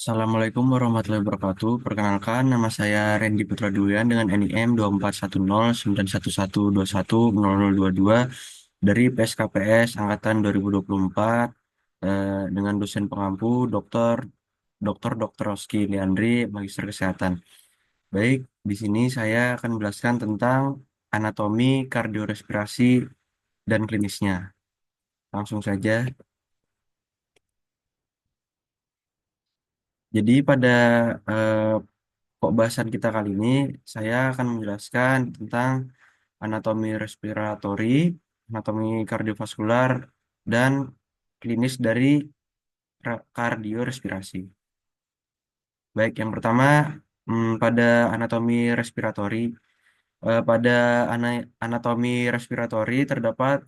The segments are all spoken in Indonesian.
Assalamualaikum warahmatullahi wabarakatuh. Perkenalkan, nama saya Randy Putra Duyan dengan NIM 24109111210022 dari PSKPS Angkatan 2024 dengan dosen pengampu Dr. Roski Leandri, Magister Kesehatan. Baik, di sini saya akan menjelaskan tentang anatomi kardiorespirasi dan klinisnya. Langsung saja. Jadi pada eh, bahasan kita kali ini, saya akan menjelaskan tentang anatomi respiratori, anatomi kardiovaskular, dan klinis dari kardiorespirasi. Baik, yang pertama, pada anatomi respiratori, pada anatomi respiratori terdapat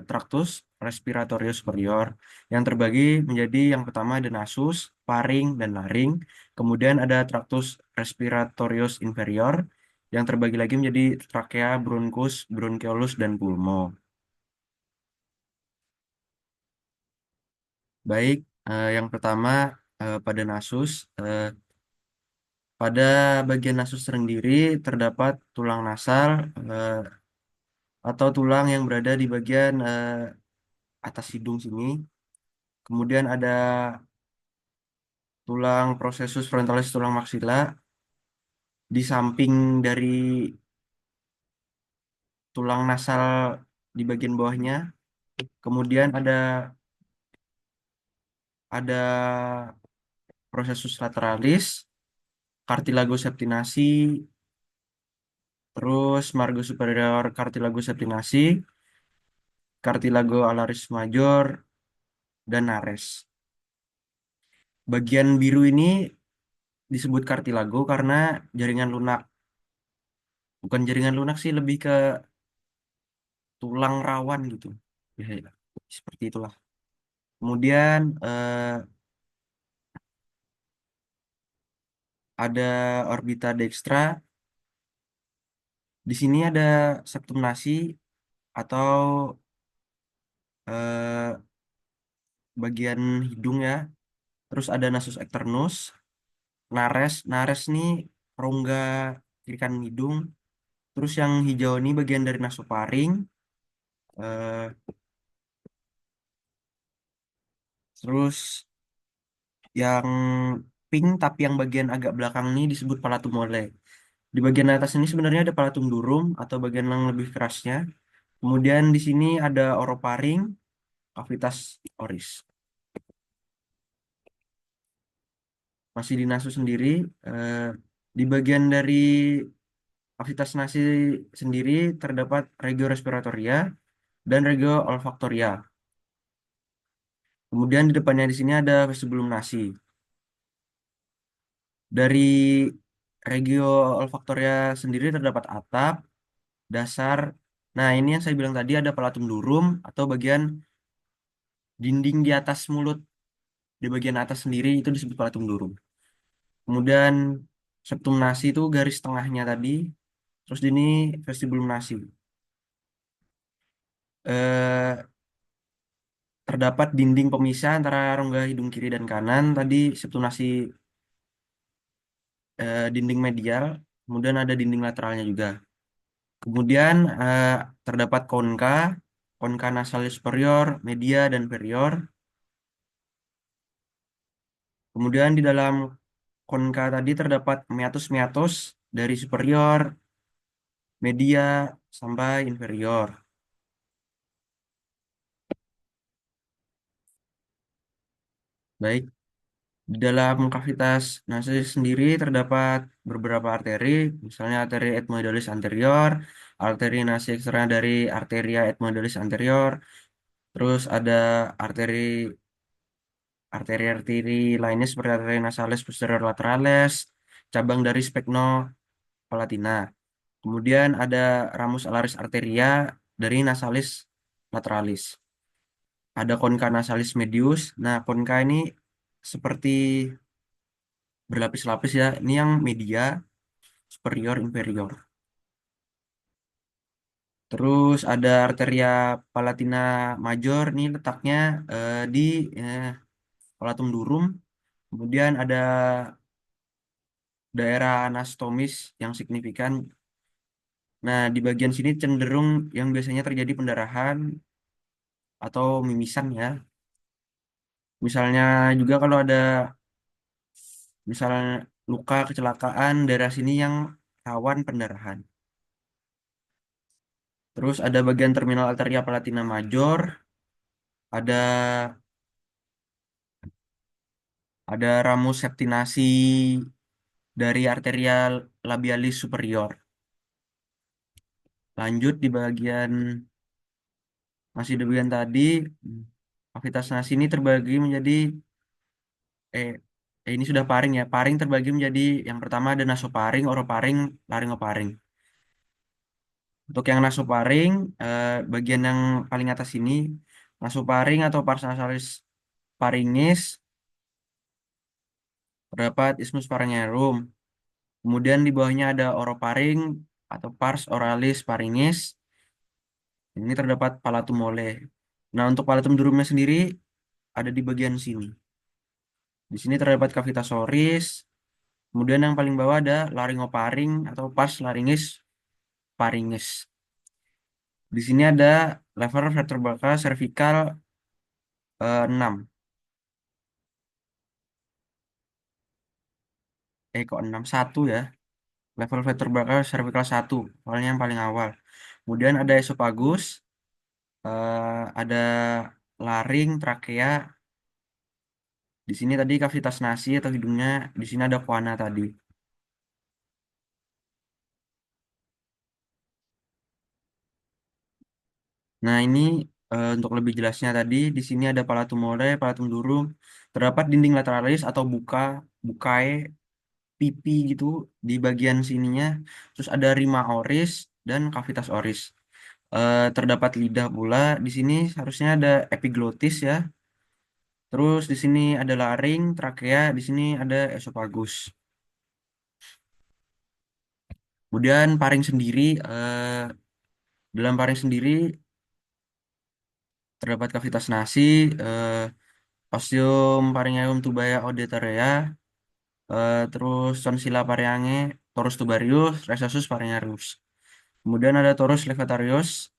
traktus respiratorius superior yang terbagi menjadi yang pertama ada nasus, faring, dan laring. Kemudian ada traktus respiratorius inferior yang terbagi lagi menjadi trakea, bronkus, bronkeolus, dan pulmo. Baik, yang pertama pada nasus. Pada bagian nasus sendiri terdapat tulang nasal atau tulang yang berada di bagian atas hidung sini. Kemudian ada tulang processus frontalis, tulang maksila di samping dari tulang nasal di bagian bawahnya. Kemudian ada processus lateralis, cartilago septinasi, terus margo superior cartilago septinasi, cartilago alaris major, dan nares. Bagian biru ini disebut cartilago karena jaringan lunak. Bukan jaringan lunak sih, lebih ke tulang rawan gitu. Ya, ya. Seperti itulah. Kemudian ada orbita dextra. Di sini ada septum nasi atau eh, bagian hidung ya. Terus ada nasus externus, nares. Nares nih rongga kiri kanan hidung. Terus yang hijau ini bagian dari nasofaring. Eh, terus yang pink tapi yang bagian agak belakang ini disebut palatum mole. Di bagian atas ini sebenarnya ada palatum durum atau bagian yang lebih kerasnya. Kemudian di sini ada orofaring, kavitas oris. Masih di nasu sendiri, eh, di bagian dari kavitas nasi sendiri terdapat regio respiratoria dan regio olfaktoria. Kemudian di depannya di sini ada vestibulum nasi. Dari regio olfaktoria sendiri terdapat atap, dasar. Nah, ini yang saya bilang tadi ada palatum durum atau bagian dinding di atas mulut. Di bagian atas sendiri itu disebut palatum durum. Kemudian septum nasi itu garis tengahnya tadi. Terus ini vestibulum nasi. Eh, Terdapat dinding pemisah antara rongga hidung kiri dan kanan. Tadi septum nasi dinding medial. Kemudian ada dinding lateralnya juga. Kemudian terdapat konka, konka nasalis superior, media, dan inferior. Kemudian di dalam konka tadi terdapat meatus-meatus dari superior, media, sampai inferior. Baik, di dalam kavitas nasi sendiri terdapat beberapa arteri, misalnya arteri ethmoidalis anterior, arteri nasi eksterna dari arteria ethmoidalis anterior, terus ada arteri arteri-arteri lainnya seperti arteri nasalis posterior lateralis, cabang dari sphegmopalatina. Kemudian ada ramus alaris arteria dari nasalis lateralis. Ada conca nasalis medius. Nah, conca ini seperti berlapis-lapis ya. Ini yang media, superior, inferior. Terus ada arteria palatina major. Ini letaknya di palatum durum. Kemudian ada daerah anastomis yang signifikan. Nah, di bagian sini cenderung yang biasanya terjadi pendarahan atau mimisan ya. Misalnya juga kalau ada misalnya luka kecelakaan daerah sini yang rawan pendarahan. Terus ada bagian terminal arteria palatina major, ada ramus septinasi dari arteria labialis superior. Lanjut di bagian masih di bagian tadi, kavitas nasi ini terbagi menjadi eh, ini sudah paring ya. Paring terbagi menjadi yang pertama ada nasoparing, oroparing, laringoparing. Untuk yang nasoparing, bagian yang paling atas ini, nasoparing atau pars nasalis pharyngeus, terdapat isthmus pharyngeum. Kemudian di bawahnya ada oroparing atau pars oralis pharyngeus. Ini terdapat palatum mole. Nah, untuk palatum durumnya sendiri ada di bagian sini. Di sini terdapat cavitas oris. Kemudian yang paling bawah ada laringoparing atau pars laringis pharyngeus. Di sini ada lever vertebral cervical 6. Kok 6 1 ya. Level vertebral cervical 1. Soalnya yang paling awal. Kemudian ada esophagus, ada laring, trakea. Di sini tadi kavitas nasi atau hidungnya. Di sini ada koana tadi. Nah, ini untuk lebih jelasnya tadi di sini ada palatum mole, palatum durum, terdapat dinding lateralis atau bukae, pipi gitu di bagian sininya. Terus ada rima oris dan cavitas oris. Terdapat lidah pula. Di sini harusnya ada epiglotis ya. Terus di sini ada laring, trakea, di sini ada esophagus. Kemudian paring sendiri, dalam paring sendiri terdapat kavitas nasi, ostium pharyngeum tubaya auditoria, terus tonsilla pharynge, torus tubarius, recessus pharyngeus. Kemudian ada torus levatarius,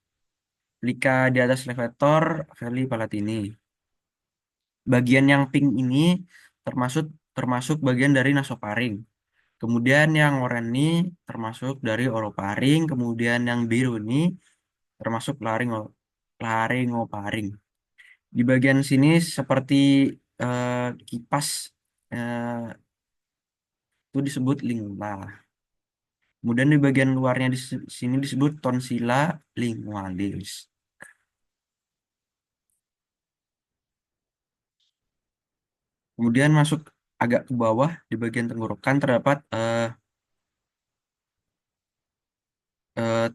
plica di atas levator, veli palatini. Bagian yang pink ini termasuk termasuk bagian dari nasofaring. Kemudian yang oranye termasuk dari orofaring, kemudian yang biru ini termasuk laringoparing. Di bagian sini seperti eh, kipas eh, itu disebut lingula. Kemudian di bagian luarnya di sini disebut tonsilla lingualis. Kemudian masuk agak ke bawah di bagian tenggorokan terdapat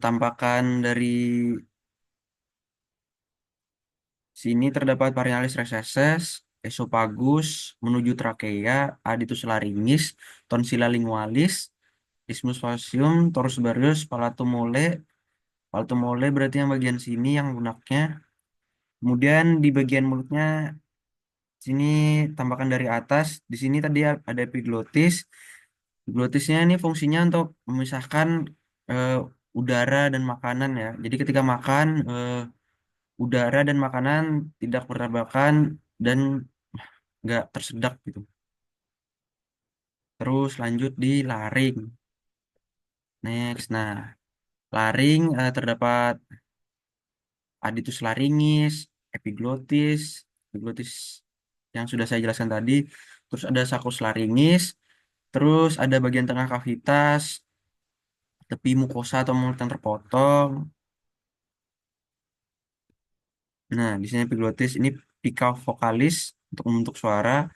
tampakan dari sini terdapat Pharyngalis recesses, esophagus menuju trakea, aditus laringis, tonsilla lingualis, isthmus facium, torus varius, palatum mole. Palatum mole berarti yang bagian sini yang lunaknya. Kemudian di bagian mulutnya sini tambahkan dari atas. Di sini tadi ada epiglotis. Epiglotisnya ini fungsinya untuk memisahkan eh, udara dan makanan ya. Jadi ketika makan udara dan makanan tidak bertabrakan dan nggak tersedak gitu. Terus lanjut di laring. Next, nah laring terdapat aditus laringis, epiglotis, epiglotis yang sudah saya jelaskan tadi. Terus ada sakus laringis, terus ada bagian tengah kavitas, tepi mukosa atau mulut yang terpotong. Nah, di sini epiglotis ini plica vokalis untuk membentuk suara.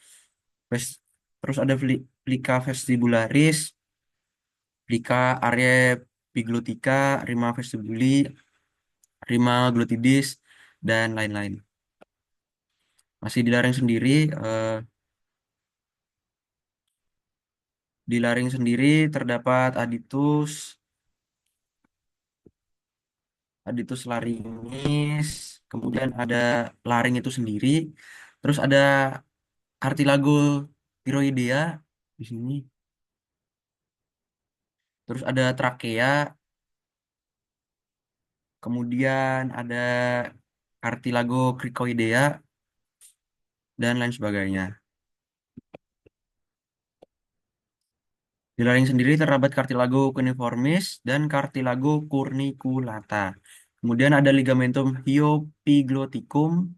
Terus ada plica vestibularis, plica area epiglotica, rima vestibuli, rima glotidis, dan lain-lain. Masih di laring sendiri, di laring sendiri terdapat aditus laringis, kemudian ada laring itu sendiri, terus ada cartilago tiroidea di sini. Terus ada trakea, kemudian ada cartilago cricoidea dan lain sebagainya. Di laring sendiri terdapat cartilago cuneiformis dan cartilago corniculata. Kemudian ada ligamentum hyoepigloticum,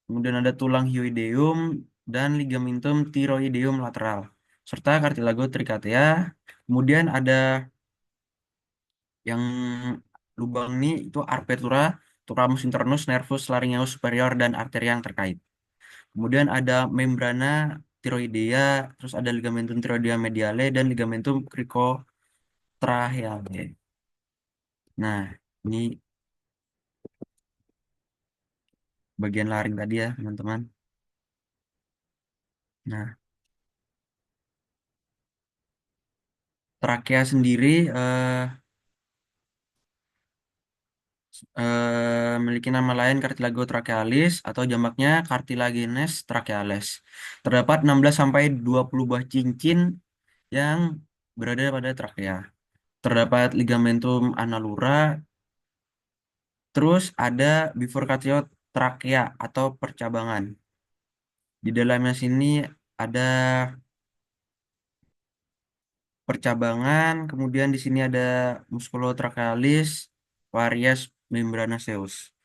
kemudian ada tulang hyoideum dan ligamentum thyroideum lateral, serta cartilago trichatea. Kemudian ada yang lubang ini itu arpetura, turamus internus, nervus laryngeus superior dan arteria yang terkait. Kemudian ada membrana tiroidea, terus ada ligamentum tiroidea mediale dan ligamentum cricotracheale. Nah, ini bagian laring tadi ya, teman-teman. Nah, trakea sendiri memiliki nama lain cartilago trachealis atau jamaknya cartilaginous tracheales. Terdapat 16 sampai 20 buah cincin yang berada pada trakea. Terdapat ligamentum annulura, terus ada bifurcatio trakea atau percabangan. Di dalamnya sini ada percabangan, kemudian di sini ada musculotrachealis, varies membranaceus.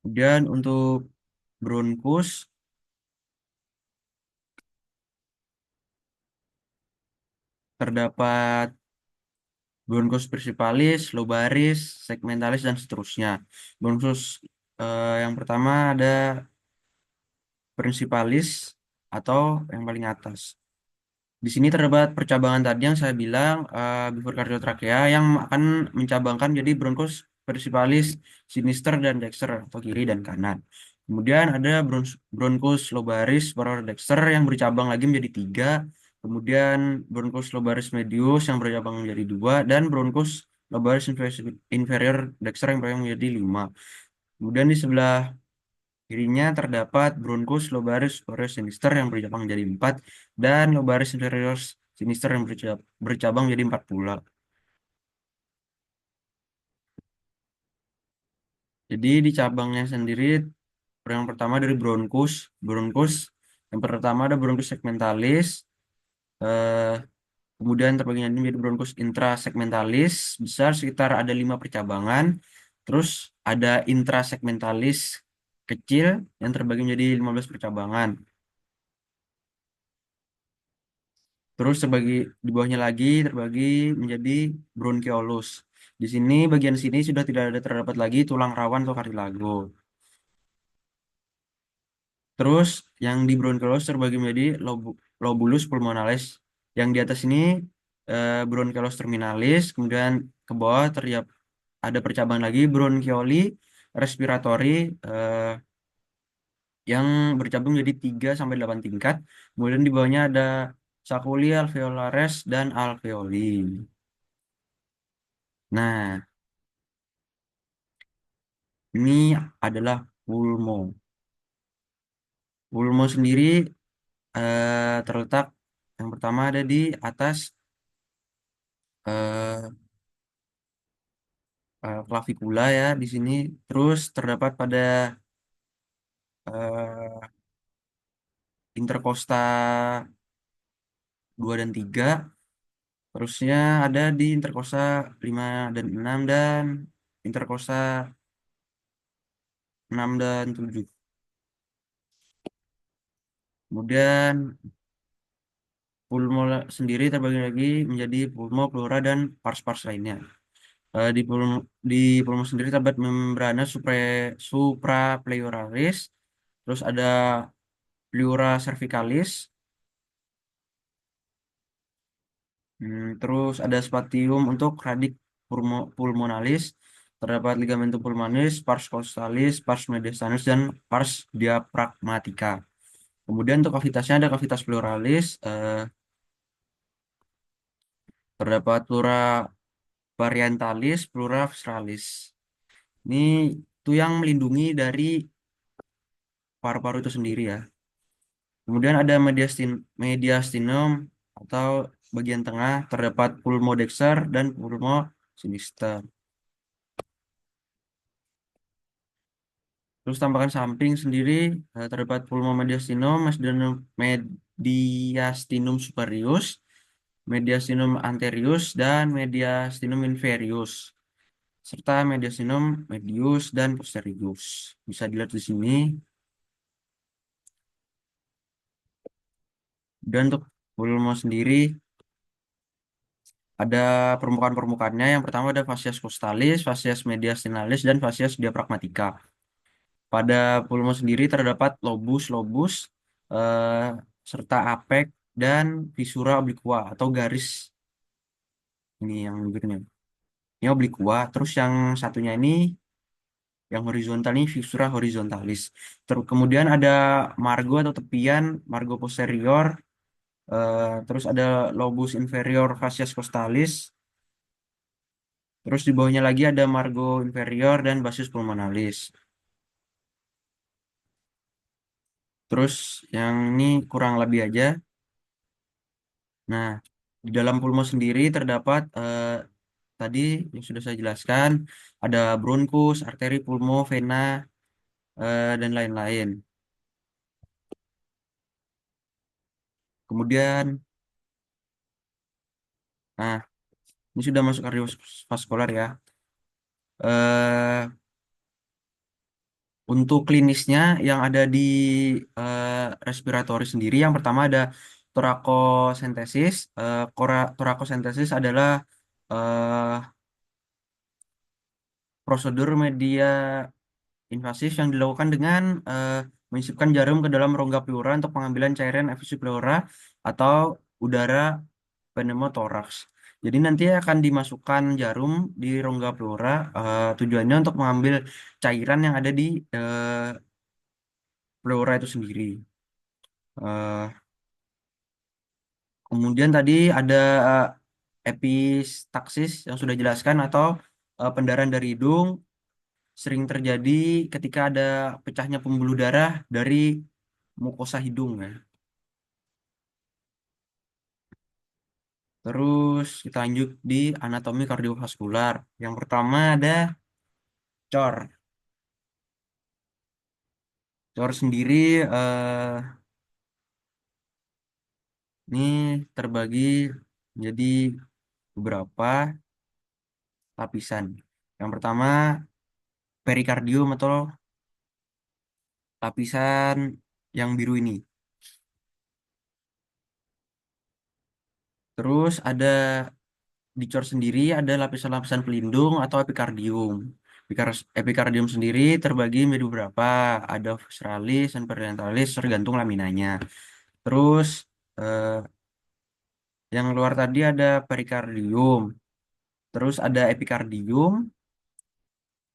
Kemudian untuk bronkus terdapat bronkus principalis, lobaris, segmentalis dan seterusnya. Bronkus yang pertama ada principalis atau yang paling atas. Di sini terdapat percabangan tadi yang saya bilang bifurcatiotrachea yang akan mencabangkan jadi bronchus principalis, sinister dan dexter atau kiri dan kanan. Kemudian ada bronchus lobaris superior dexter yang bercabang lagi menjadi tiga. Kemudian bronchus lobaris medius yang bercabang menjadi dua dan bronchus lobaris inferior dexter yang bercabang menjadi lima. Kemudian di sebelah kirinya terdapat bronchus lobaris superior sinister yang bercabang menjadi 4 dan lobaris inferior sinister yang bercabang menjadi 4 pula. Jadi di cabangnya sendiri yang pertama dari bronchus, bronchus yang pertama ada bronchus segmentalis, eh, kemudian terbagi menjadi bronchus intrasegmentalis besar sekitar ada 5 percabangan, terus ada intrasegmentalis kecil yang terbagi menjadi 15 percabangan. Terus terbagi di bawahnya lagi terbagi menjadi bronchiolus. Di sini bagian sini sudah tidak ada terdapat lagi tulang rawan atau kartilago. Terus yang di bronchiolus terbagi menjadi lobulus pulmonalis. Yang di atas ini bronchiolus terminalis, kemudian ke bawah terdapat ada percabang lagi bronchioli respiratory eh, yang bercabang jadi 3 sampai 8 tingkat. Kemudian di bawahnya ada saculi, alveolares dan alveoli. Nah, ini adalah pulmo. Pulmo sendiri terletak yang pertama ada di atas eh, clavikula ya di sini. Terus terdapat pada eh, interkosta 2 dan 3. Terusnya ada di interkosta 5 dan 6 dan interkosta 6 dan 7. Kemudian pulmo sendiri terbagi lagi menjadi pulmo, pleura, dan pars-pars lainnya. Di pulmo sendiri terdapat membrana suprapleuralis, terus ada pleura cervicalis, terus ada spatium untuk radik pulmonalis, terdapat ligamentum pulmonalis, pars costalis, pars mediastanus, dan pars diaphragmatica. Kemudian untuk kavitasnya ada kavitas pleuralis, terdapat pleura variantalis, pleura visceralis. Ini itu yang melindungi dari paru-paru itu sendiri ya. Kemudian ada mediastinum atau bagian tengah terdapat pulmodexter dan pulmosinister. Terus tampakan samping sendiri terdapat pulmomediastinum, mediastinum superius, mediastinum anterius, dan mediastinum inferius, serta mediastinum medius dan posterius. Bisa dilihat di sini. Dan untuk pulmo sendiri ada permukaan-permukaannya. Yang pertama ada fascias costalis, fascias mediastinalis, dan fascias diaphragmatica. Pada pulmo sendiri terdapat lobus-lobus eh, serta apek dan visura obliqua atau garis ini yang bibirnya. Ini obliqua, terus yang satunya ini yang horizontal ini visura horizontalis. Kemudian ada margo atau tepian, margo posterior, terus ada lobus inferior fascias costalis, terus di bawahnya lagi ada margo inferior dan basis pulmonalis. Terus yang ini kurang lebih aja. Nah, di dalam pulmo sendiri terdapat tadi yang sudah saya jelaskan, ada bronkus, arteri pulmo, vena, dan lain-lain. Kemudian, nah ini sudah masuk kardiovaskular ya. Eh, untuk klinisnya yang ada di respiratory sendiri, yang pertama ada torakosentesis. Torakosentesis adalah eh, prosedur media invasif yang dilakukan dengan menyisipkan jarum ke dalam rongga pleura untuk pengambilan cairan efusif pleura atau udara pneumotoraks. Jadi nanti akan dimasukkan jarum di rongga pleura, tujuannya untuk mengambil cairan yang ada di pleura itu sendiri. Eh, Kemudian tadi ada epistaksis yang sudah dijelaskan atau pendarahan dari hidung sering terjadi ketika ada pecahnya pembuluh darah dari mukosa hidung ya. Terus kita lanjut di anatomi kardiovaskular. Yang pertama ada cor. Cor sendiri ini terbagi menjadi beberapa lapisan. Yang pertama perikardium atau lapisan yang biru ini. Terus ada di cor sendiri ada lapisan-lapisan pelindung atau epikardium. Epikardium sendiri terbagi menjadi beberapa. Ada visceralis dan periantalis tergantung laminanya. Terus eh, yang luar tadi ada perikardium. Terus ada epikardium.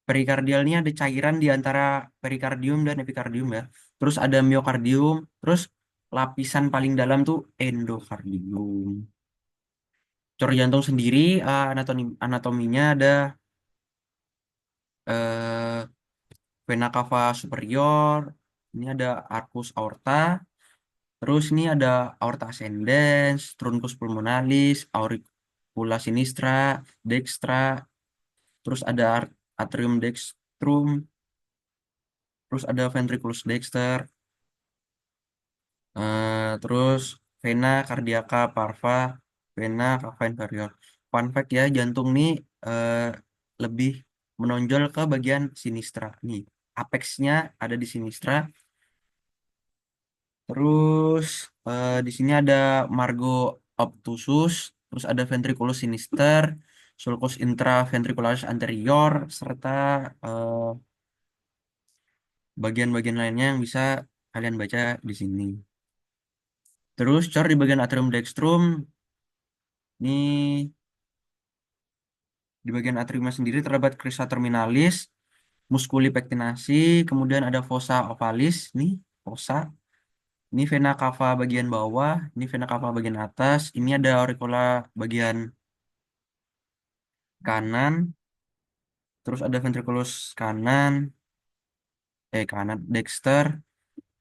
Perikardial ini ada cairan di antara perikardium dan epikardium ya. Terus ada miokardium. Terus lapisan paling dalam tuh endokardium. Cor jantung sendiri anatominya ada eh, vena cava superior. Ini ada arcus aorta. Terus ini ada aorta ascendens, truncus pulmonalis, auricula sinistra, dextra. Terus ada atrium dextrum. Terus ada ventriculus dexter. Terus vena cardiaca parva, vena cava inferior. Fun fact ya, jantung nih eh, lebih menonjol ke bagian sinistra nih. Apexnya ada di sinistra. Terus di sini ada margo obtusus, terus ada ventriculus sinister, sulcus intraventricularis anterior, serta eh, bagian-bagian lainnya yang bisa kalian baca di sini. Terus cor di bagian atrium dextrum, ini di bagian atriumnya sendiri terdapat crista terminalis, musculi pectinasi, kemudian ada fossa ovalis, nih fossa. Ini vena cava bagian bawah, ini vena cava bagian atas, ini ada auricula bagian kanan, terus ada ventriculus kanan, kanan dexter,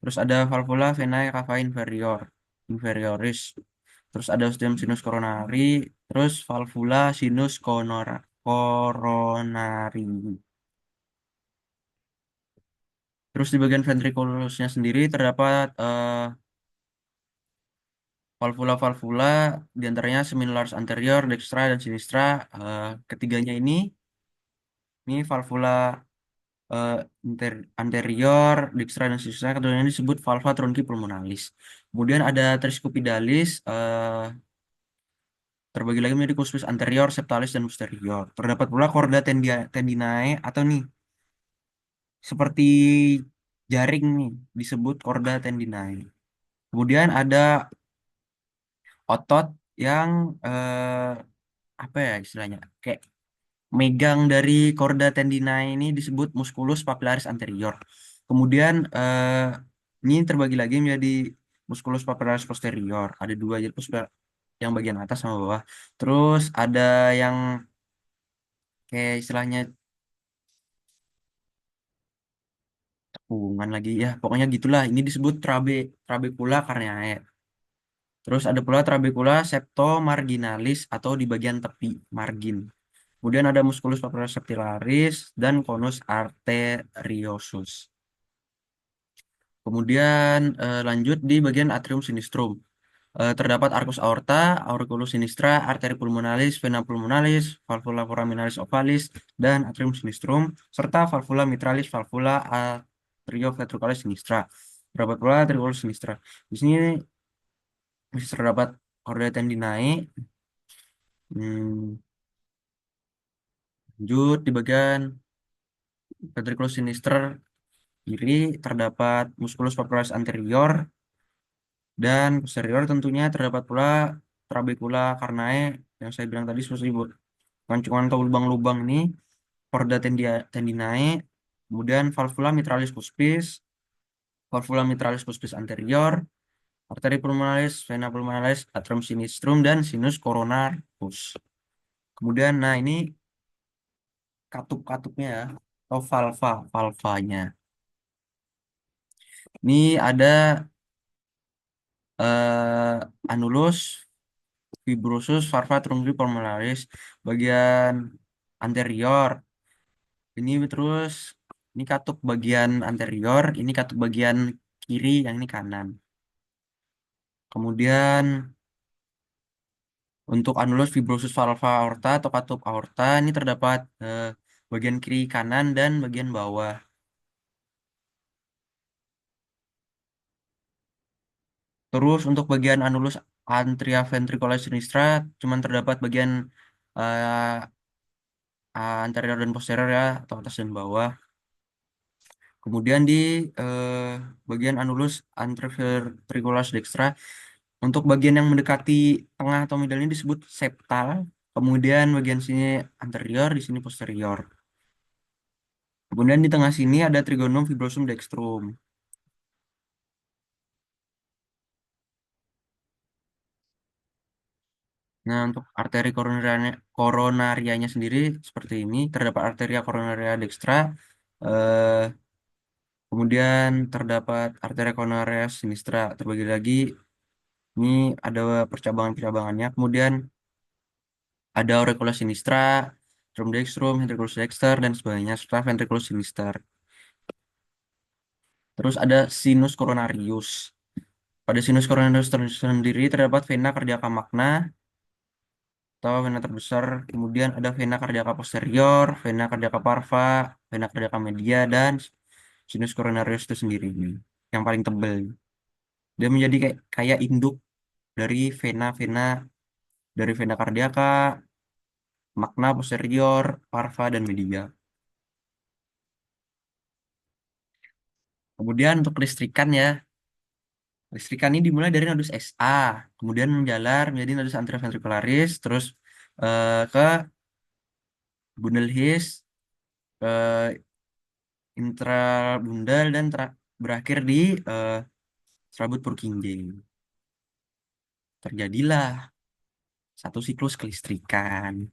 Terus ada valvula venae cava inferioris. Terus ada ostium sinus coronari, terus valvula sinus coronari. Terus di bagian ventrikulusnya sendiri terdapat valvula-valvula diantaranya seminularis anterior, dextra, dan sinistra. Ketiganya ini valvula eh, anterior, dextra, dan sinistra. Keduanya disebut valva trunci pulmonalis. Kemudian ada triscupidalis, terbagi lagi menjadi cuspis anterior, septalis, dan posterior. Terdapat pula chorda tendinae atau nih seperti jaring nih disebut chorda tendinae. Kemudian ada otot yang apa ya istilahnya kayak megang dari chorda tendinae ini disebut musculus papillaris anterior. Kemudian ini terbagi lagi menjadi musculus papillaris posterior. Ada dua jadi yang bagian atas sama bawah. Terus ada yang kayak istilahnya hubungan lagi ya pokoknya gitulah. Ini disebut trabecula carneae. Terus ada pula trabecula septomarginalis atau di bagian tepi margin. Kemudian ada musculus papularis septilaris dan conus arteriosus. Kemudian lanjut di bagian atrium sinistrum. Terdapat arcus aorta, auriculus sinistra, arteri pulmonalis, vena pulmonalis, valvula foraminalis ovalis, dan atrium sinistrum, serta valvula mitralis, valvula atrioventricular sinistra. Terdapat pula atrioventriculus sinistra. Di sini masih terdapat chordae tendinae. Hmm, lanjut di bagian ventriculus sinister kiri terdapat musculus papularis anterior dan posterior tentunya terdapat pula trabecula carneae yang saya bilang tadi seperti kancuran atau lubang-lubang ini, chorda tendinae, kemudian valvula mitralis cuspis anterior, arteri pulmonalis, vena pulmonalis, atrium sinistrum, dan sinus coronarus. Kemudian, nah ini katup-katupnya ya, atau valvanya. Ini ada anulus, fibrosus, valva trunci pulmonalis, bagian anterior. Ini terus, ini katup bagian anterior, ini katup bagian kiri, yang ini kanan. Kemudian untuk anulus fibrosus valva aorta atau katup aorta, ini terdapat bagian kiri, kanan, dan bagian bawah. Terus untuk bagian anulus atria ventricular sinistra, cuman terdapat bagian eh, anterior dan posterior ya, atau atas dan bawah. Kemudian di eh, bagian anulus anteroventricular dextra, untuk bagian yang mendekati tengah atau middle ini disebut septal. Kemudian bagian sini anterior, di sini posterior. Kemudian di tengah sini ada trigonum fibrosum dextrum. Nah, untuk arteri koronarianya sendiri seperti ini. Terdapat arteria koronaria dextra. eh, Kemudian terdapat arteria koronaria sinistra. Terbagi lagi, ini ada percabangan-percabangannya. Kemudian ada auriculus sinistra, strom dextrum, ventriculus dexter, dan sebagainya, serta ventriculus sinister. Terus ada sinus coronarius. Pada sinus coronarius sendiri terdapat vena cardiaca magna atau vena terbesar. Kemudian ada vena cardiaca posterior, vena cardiaca parva, vena cardiaca media, dan sinus coronarius itu sendiri ini, yang paling tebal. Dia menjadi kayak induk dari vena-vena dari vena cardiaca, magna posterior, parva, dan media. Kemudian untuk listrikan ya, listrikan ini dimulai dari nodus SA, kemudian menjalar menjadi nodus anteroventricularis, terus ke bundel His, ke intrabundal, dan berakhir di eh, serabut Purkinje. Terjadilah satu siklus kelistrikan.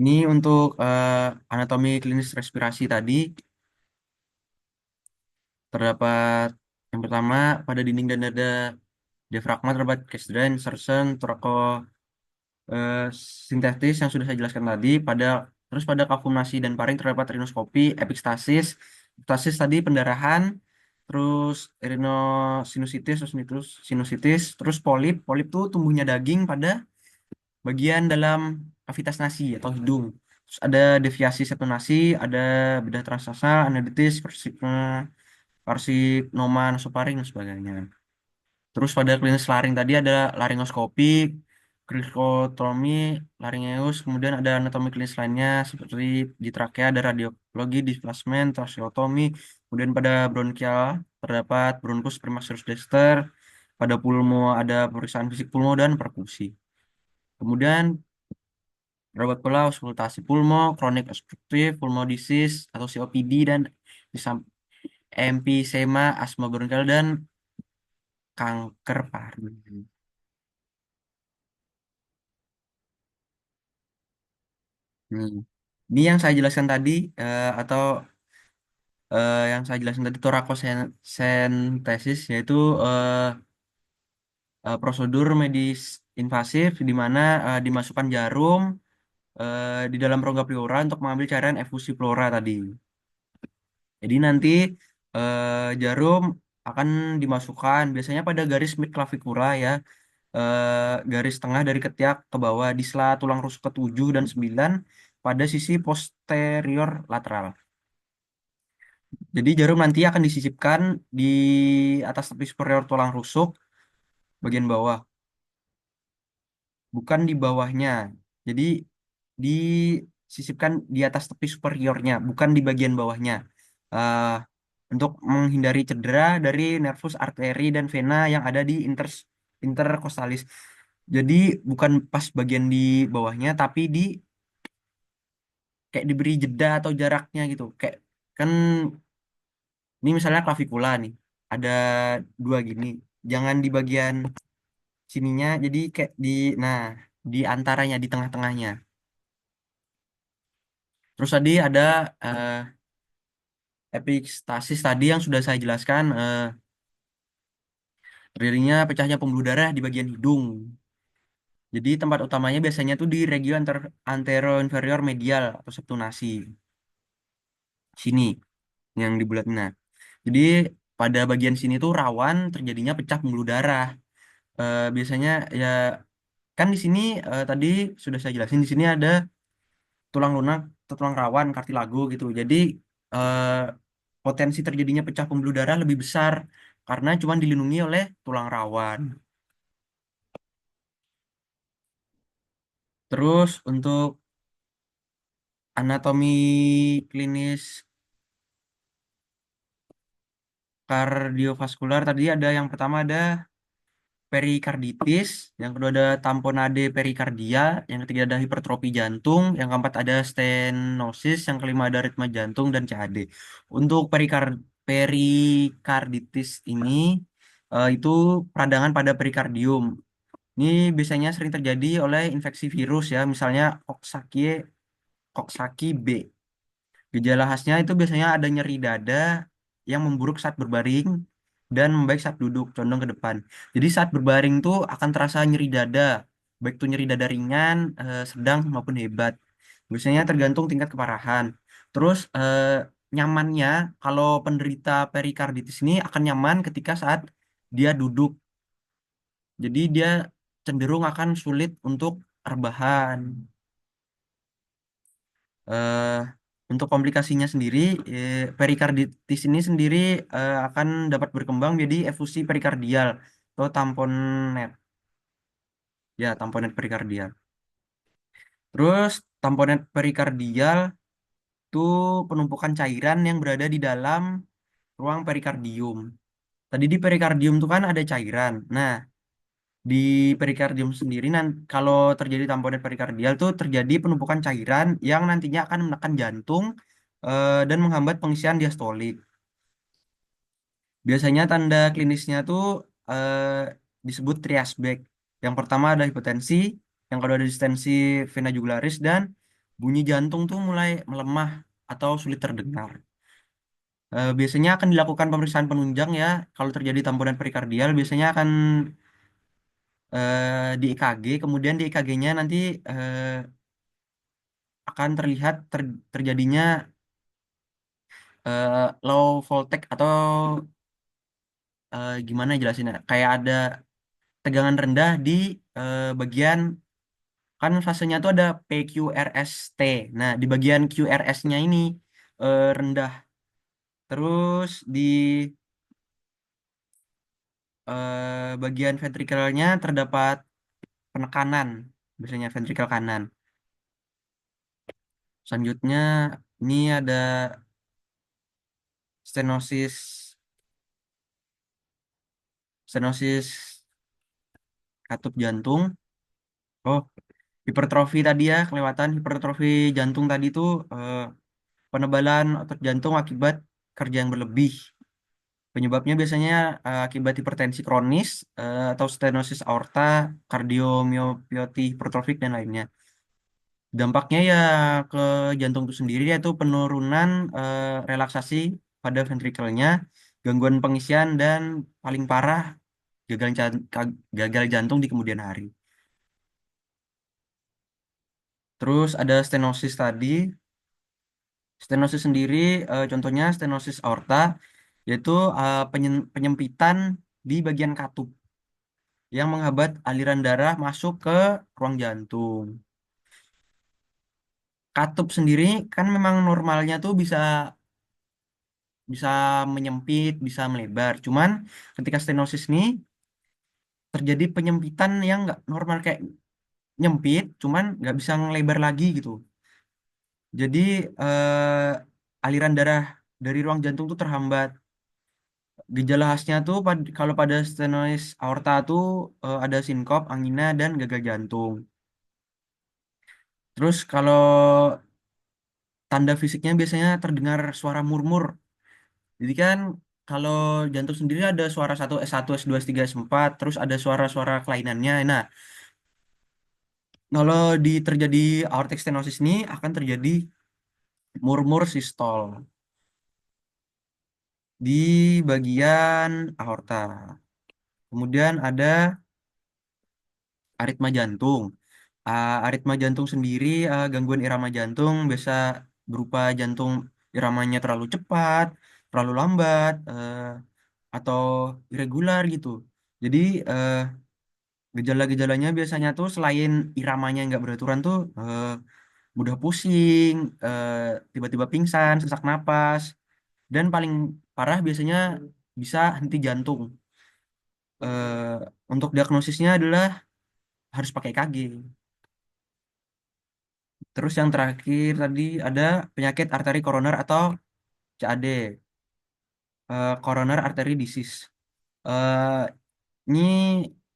Ini untuk anatomi klinis respirasi tadi terdapat yang pertama pada dinding dan dada diafragma terdapat Casdrain, Sersen, eh, sintetis yang sudah saya jelaskan tadi. Pada kafum nasi dan paring terdapat rinoskopi, epistasis. Epistasis tadi pendarahan, terus rhinosinusitis, terus sinusitis, terus polip. Polip itu tumbuhnya daging pada bagian dalam kavitas nasi atau hidung. Terus ada deviasi septum nasi, ada bedah transnasal, aneuditis, karsinoma nasofaring dan sebagainya. Terus pada klinis laring tadi ada laringoskopi, krikotomi, laringeus, kemudian ada anatomi klinis lainnya seperti di trakea ada radiologi, displasmen, tracheotomi, kemudian pada bronkial terdapat bronkus premaxillus dexter, pada pulmo ada pemeriksaan fisik pulmo dan perkusi. Kemudian berobat pula auskultasi pulmo, kronik obstruktif, pulmodisis atau COPD dan emfisema, asma bronkial dan kanker paru. Hmm. Ini yang saya jelaskan tadi atau yang saya jelaskan tadi torakosentesis yaitu prosedur medis invasif di mana dimasukkan jarum di dalam rongga pleura untuk mengambil cairan efusi pleura tadi. Jadi nanti jarum akan dimasukkan biasanya pada garis midclavicular ya, garis tengah dari ketiak ke bawah di sela tulang rusuk ke-7 dan 9 pada sisi posterior lateral. Jadi jarum nanti akan disisipkan di atas tepi superior tulang rusuk bagian bawah, bukan di bawahnya. Jadi disisipkan di atas tepi superiornya, bukan di bagian bawahnya. Eh, untuk menghindari cedera dari nervus arteri dan vena yang ada di intercostalis. Jadi bukan pas bagian di bawahnya, tapi di kayak diberi jeda atau jaraknya gitu. Kayak kan ini misalnya klavikula nih, ada dua gini. Jangan di bagian sininya, jadi kayak nah, di antaranya, di tengah-tengahnya. Terus tadi ada eh, epistasis tadi yang sudah saya jelaskan, terjadinya pecahnya pembuluh darah di bagian hidung. Jadi tempat utamanya biasanya tuh di regio antero-inferior medial atau septum nasi. Sini, yang di bulat. Nah, jadi pada bagian sini tuh rawan terjadinya pecah pembuluh darah. Biasanya ya kan di sini tadi sudah saya jelasin di sini ada tulang lunak atau tulang rawan kartilago gitu. Jadi eh, potensi terjadinya pecah pembuluh darah lebih besar karena cuma dilindungi oleh tulang rawan. Terus untuk anatomi klinis kardiovaskular tadi ada yang pertama ada perikarditis, yang kedua ada tamponade perikardia, yang ketiga ada hipertrofi jantung, yang keempat ada stenosis, yang kelima ada ritme jantung dan CAD. Untuk perikarditis ini itu peradangan pada perikardium. Ini biasanya sering terjadi oleh infeksi virus ya, misalnya Coxsackie B. Gejala khasnya itu biasanya ada nyeri dada yang memburuk saat berbaring dan membaik saat duduk, condong ke depan. Jadi saat berbaring tuh akan terasa nyeri dada, baik itu nyeri dada ringan, sedang maupun hebat. Biasanya tergantung tingkat keparahan. Terus nyamannya kalau penderita perikarditis ini akan nyaman ketika saat dia duduk. Jadi dia cenderung akan sulit untuk rebahan. eh untuk komplikasinya sendiri, perikarditis ini sendiri akan dapat berkembang jadi efusi perikardial atau tamponet, ya tamponet perikardial. Terus tamponet perikardial itu penumpukan cairan yang berada di dalam ruang perikardium. Tadi di perikardium itu kan ada cairan. Nah, di perikardium sendiri kalau terjadi tamponet perikardial tuh terjadi penumpukan cairan yang nantinya akan menekan jantung dan menghambat pengisian diastolik. Biasanya tanda klinisnya tuh eh, disebut trias back. Yang pertama ada hipotensi, yang kedua ada distensi vena jugularis dan bunyi jantung tuh mulai melemah atau sulit terdengar. Biasanya akan dilakukan pemeriksaan penunjang ya. Kalau terjadi tamponan perikardial, biasanya akan di EKG. Kemudian di EKG-nya nanti akan terlihat terjadinya low voltage atau gimana jelasinnya? Kayak ada tegangan rendah di bagian kan fasenya tuh ada PQRST. Nah, di bagian QRS-nya ini rendah. Terus di bagian ventrikelnya terdapat penekanan, biasanya ventrikel kanan. Selanjutnya ini ada stenosis stenosis katup jantung. Oh, hipertrofi tadi ya, kelewatan hipertrofi jantung tadi tuh penebalan otot jantung akibat kerja yang berlebih. Penyebabnya biasanya akibat hipertensi kronis atau stenosis aorta, kardiomiopati hipertrofik dan lainnya. Dampaknya ya ke jantung itu sendiri yaitu penurunan relaksasi pada ventrikelnya, gangguan pengisian dan paling parah gagal jantung di kemudian hari. Terus ada stenosis tadi. Stenosis sendiri contohnya stenosis aorta yaitu penyempitan di bagian katup yang menghambat aliran darah masuk ke ruang jantung. Katup sendiri kan memang normalnya tuh bisa bisa menyempit, bisa melebar. Cuman ketika stenosis ini terjadi penyempitan yang nggak normal kayak nyempit, cuman nggak bisa ngelebar lagi gitu. Jadi aliran darah dari ruang jantung tuh terhambat. Gejala khasnya tuh kalau pada stenosis aorta tuh ada sinkop, angina, dan gagal jantung. Terus kalau tanda fisiknya biasanya terdengar suara murmur. Jadi kan kalau jantung sendiri ada suara satu S1, S2, S3, S4, terus ada suara-suara kelainannya. Nah, kalau terjadi aortic stenosis ini akan terjadi murmur sistol di bagian aorta. Kemudian ada aritma jantung. Aritma jantung sendiri gangguan irama jantung biasa berupa jantung iramanya terlalu cepat, terlalu lambat, atau irregular gitu. Jadi eh, gejala-gejalanya biasanya tuh selain iramanya yang nggak beraturan tuh mudah pusing, eh, tiba-tiba pingsan, sesak napas, dan paling parah biasanya bisa henti jantung. Eh, untuk diagnosisnya adalah harus pakai EKG. Terus yang terakhir tadi ada penyakit arteri koroner atau CAD, Coronary Artery Disease. Eh, ini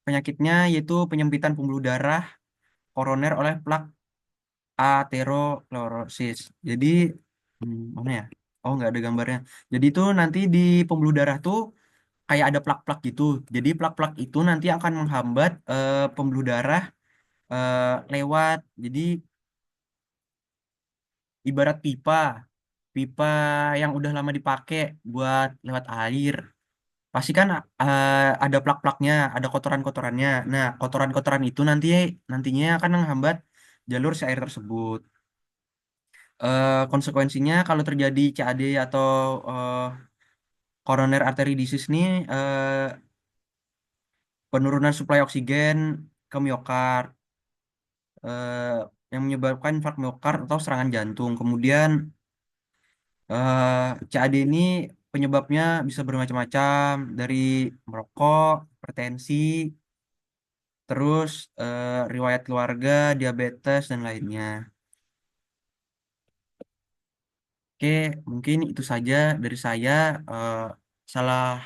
penyakitnya yaitu penyempitan pembuluh darah koroner oleh plak aterosklorosis. Jadi mana ya? Oh, nggak ada gambarnya. Jadi itu nanti di pembuluh darah tuh kayak ada plak-plak gitu. Jadi plak-plak itu nanti akan menghambat pembuluh darah lewat. Jadi ibarat pipa, pipa yang udah lama dipakai buat lewat air. Pasti kan ada plak-plaknya, ada kotoran-kotorannya. Nah, kotoran-kotoran itu nantinya akan menghambat jalur si air tersebut. Konsekuensinya kalau terjadi CAD atau eh, coronary artery disease ini penurunan suplai oksigen ke miokard eh, yang menyebabkan infark miokard atau serangan jantung. Kemudian CAD ini penyebabnya bisa bermacam-macam dari merokok, hipertensi, terus riwayat keluarga, diabetes dan lainnya. Oke, mungkin itu saja dari saya. Eh, Salah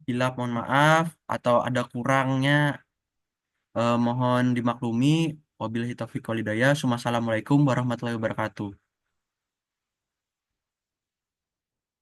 bila mohon maaf atau ada kurangnya mohon dimaklumi. Wabillahi taufiq walhidayah. Assalamualaikum warahmatullahi wabarakatuh.